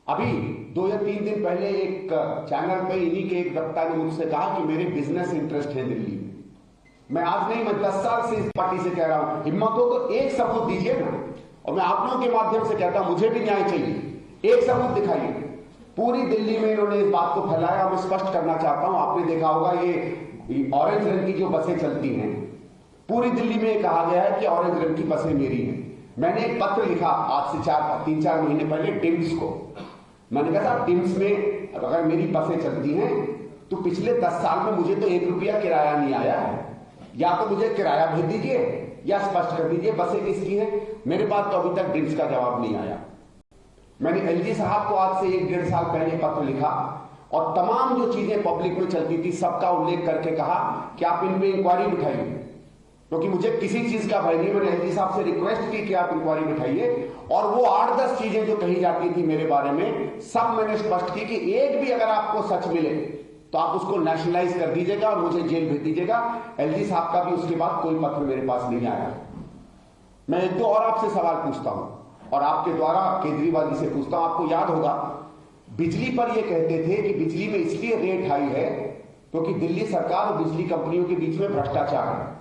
अभी 2 या 3 दिन पहले एक चैनल पे इन्हीं के एक वक्ता ने मुझसे कहा कि मेरे बिजनेस इंटरेस्ट है दिल्ली में। मैं आज नहीं, मैं 10 साल से इस पार्टी से कह रहा हूं, हिम्मत हो तो एक सबूत दीजिए ना। और मैं आप लोगों के माध्यम से कहता हूं, मुझे भी न्याय चाहिए, एक सबूत दिखाइए। पूरी दिल्ली में इन्होंने इस बात को फैलाया। मैं स्पष्ट करना चाहता हूं, आपने देखा होगा ये ऑरेंज रंग की जो बसें चलती हैं, पूरी दिल्ली में कहा गया है कि ऑरेंज रंग की बसें मेरी हैं। मैंने एक पत्र लिखा आज से 3-4 महीने पहले डिम्स को। मैंने कहा था, डिम्स में अगर मेरी बसें चलती हैं तो पिछले 10 साल में मुझे तो 1 रुपया किराया नहीं आया है। या तो मुझे किराया भेज दीजिए या स्पष्ट कर दीजिए बसें किसकी हैं। मेरे पास तो अभी तक डिम्स का जवाब नहीं आया। मैंने एलजी साहब को आज से 1-1.5 साल पहले पत्र लिखा और तमाम जो चीजें पब्लिक में चलती थी सबका उल्लेख करके कहा कि आप इन पे इंक्वायरी बिठाइए, क्योंकि मुझे किसी चीज का भय नहीं। मैंने एलजी साहब से रिक्वेस्ट की कि आप इंक्वायरी बिठाइए। और वो 8-10 चीजें जो कही जाती थी मेरे बारे में, सब मैंने स्पष्ट की कि एक भी अगर आपको सच मिले तो आप उसको नेशनलाइज कर दीजिएगा और मुझे जेल भेज दीजिएगा। एलजी साहब का भी उसके बाद कोई पत्र मेरे पास नहीं आया। मैं 1-2 और आपसे सवाल पूछता हूं और आपके द्वारा केजरीवाल जी से पूछता हूं। आपको याद होगा, बिजली पर ये कहते थे कि बिजली में इसलिए रेट हाई है क्योंकि दिल्ली सरकार और बिजली कंपनियों के बीच में भ्रष्टाचार है।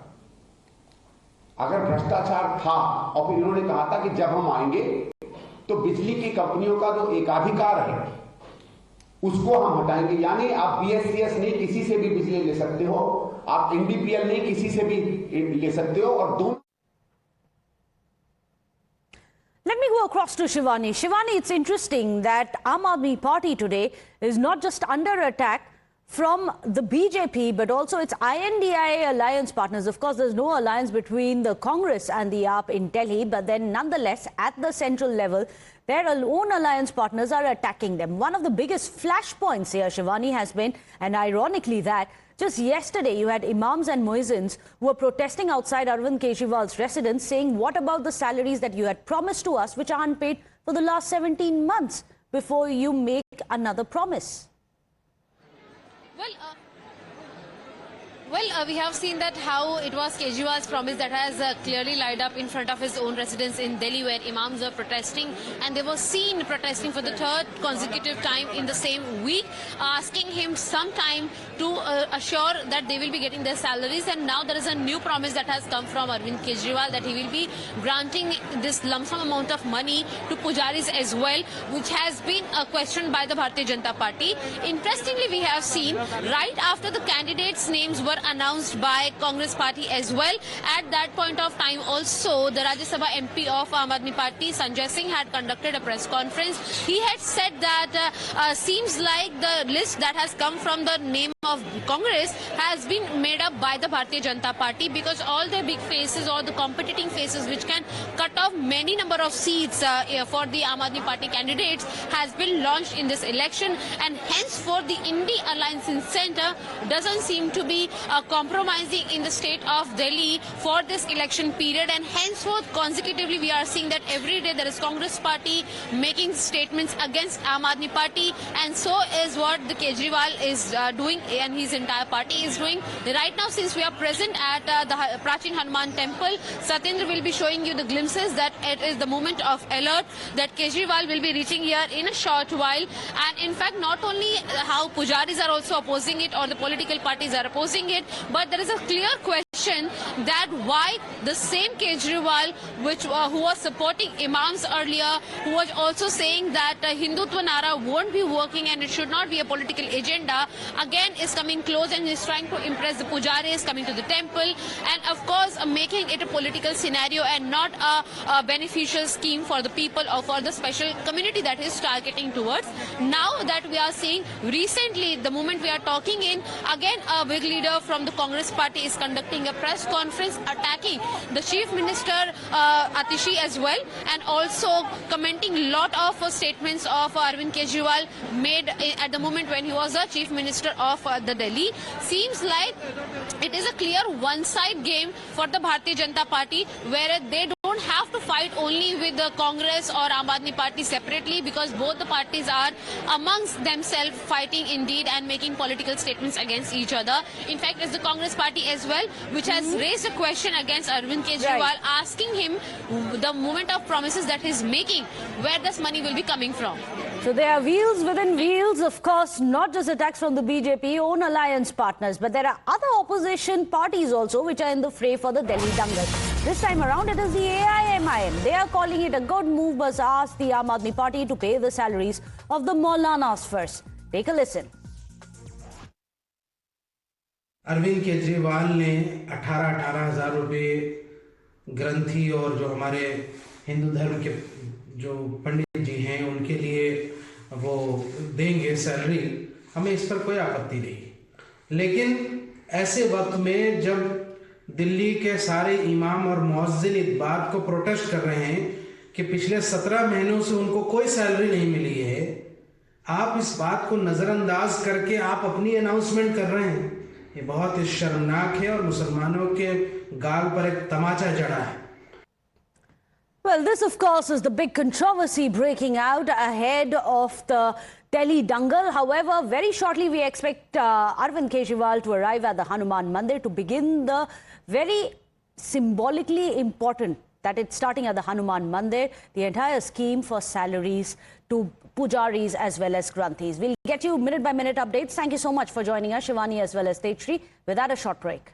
अगर भ्रष्टाचार था और फिर इन्होंने कहा था कि जब हम आएंगे तो बिजली की कंपनियों का जो एकाधिकार है उसको हम हटाएंगे। यानी आप बीएससीएस नहीं किसी से भी बिजली ले सकते हो, आप एनडीपीएल नहीं किसी से भी ले सकते हो। और दोनों Let me go across to Shivani. Shivani, it's interesting that Aam Aadmi Party today is not just under attack from the BJP, but also its INDIA alliance partners. Of course, there's no alliance between the Congress and the AAP in Delhi, but then nonetheless, at the central level, their own alliance partners are attacking them. One of the biggest flashpoints here, Shivani, has been, and ironically that, just yesterday you had imams and muezzins who were protesting outside Arvind Kejriwal's residence saying, what about the salaries that you had promised to us which are unpaid for the last 17 months before you make another promise? Well, we have seen that how it was Kejriwal's promise that has clearly lined up in front of his own residence in Delhi, where imams were protesting, and they were seen protesting for the 3rd consecutive time in the same week, asking him some time to assure that they will be getting their salaries. And now there is a new promise that has come from Arvind Kejriwal that he will be granting this lump sum amount of money to pujaris as well, which has been questioned by the Bharatiya Janata Party. Interestingly, we have seen right after the candidates' names were announced by Congress Party as well, at that point of time also the Rajya Sabha MP of Aam Aadmi Party, Sanjay Singh, had conducted a press conference. He had said that seems like the list that has come from the name of Congress has been made up by the Bharatiya Janata Party, because all the big faces or the competing faces which can cut off many number of seats for the Aam Aadmi Party candidates has been launched in this election, and henceforth the Indy Alliance in centre doesn't seem to be compromising in the state of Delhi for this election period. And henceforth consecutively we are seeing that every day there is Congress Party making statements against Aam Aadmi Party, and so is what the Kejriwal is doing and his entire party is doing. Right now, since we are present at the Prachin Hanuman Temple, Satyendra will be showing you the glimpses that it is the moment of alert that Kejriwal will be reaching here in a short while. And in fact, not only how pujaris are also opposing it or the political parties are opposing it, but there is a clear question that why the same Kejriwal who was supporting imams earlier, who was also saying that Hindutva Nara won't be working and it should not be a political agenda, again is coming close and is trying to impress the pujaris coming to the temple, and of course making it a political scenario and not a beneficial scheme for the people or for the special community that is targeting towards. Now that we are seeing recently, the moment we are talking in, again a big leader from the Congress Party is conducting a press conference attacking the Chief Minister Atishi as well, and also commenting lot of statements of Arvind Kejriwal made at the moment when he was the Chief Minister of the Delhi. Seems like it is a clear one-side game for the Bharatiya Janata Party, where they don't have to fight only with the Congress or Aam Aadmi Party separately, because both the parties are amongst themselves fighting indeed and making political statements against each other. In fact, it's the Congress Party as well which has raised a question against Arvind Kejriwal, asking him the moment of promises that he's making, where this money will be coming from. So there are wheels within wheels, of course, not just attacks from the BJP own alliance partners, but there are other opposition parties also which are in the fray for the Delhi dangal. This time around, it is the AIMIM. They are calling it a good move, but asked the Aam Aadmi Party to pay the salaries of the Maulanas first. Take a listen. Arvind Kejriwal ने 18,000 रुपये ग्रंथी और जो हमारे हिंदू धर्म के जो पंडित जी हैं उनके लिए वो देंगे सैलरी, हमें इस पर कोई आपत्ति नहीं। लेकिन ऐसे वक्त में जब दिल्ली के सारे इमाम और मुअज्जिन इस बात को प्रोटेस्ट कर रहे हैं कि पिछले 17 महीनों से उनको कोई सैलरी नहीं मिली है, आप इस बात को नजरअंदाज करके आप अपनी अनाउंसमेंट कर रहे हैं, ये बहुत ही शर्मनाक है और मुसलमानों के गाल पर एक तमाचा जड़ा है। Well, this of course is the big controversy breaking out ahead of the Delhi dangal. However, very shortly we expect Arvind Kejriwal to arrive at the Hanuman Mandir to begin the very symbolically important that it's starting at the Hanuman Mandir, the entire scheme for salaries to pujaris as well as granthis. We'll get you minute by minute updates. Thank you so much for joining us, Shivani as well as Tejshri. Without a short break.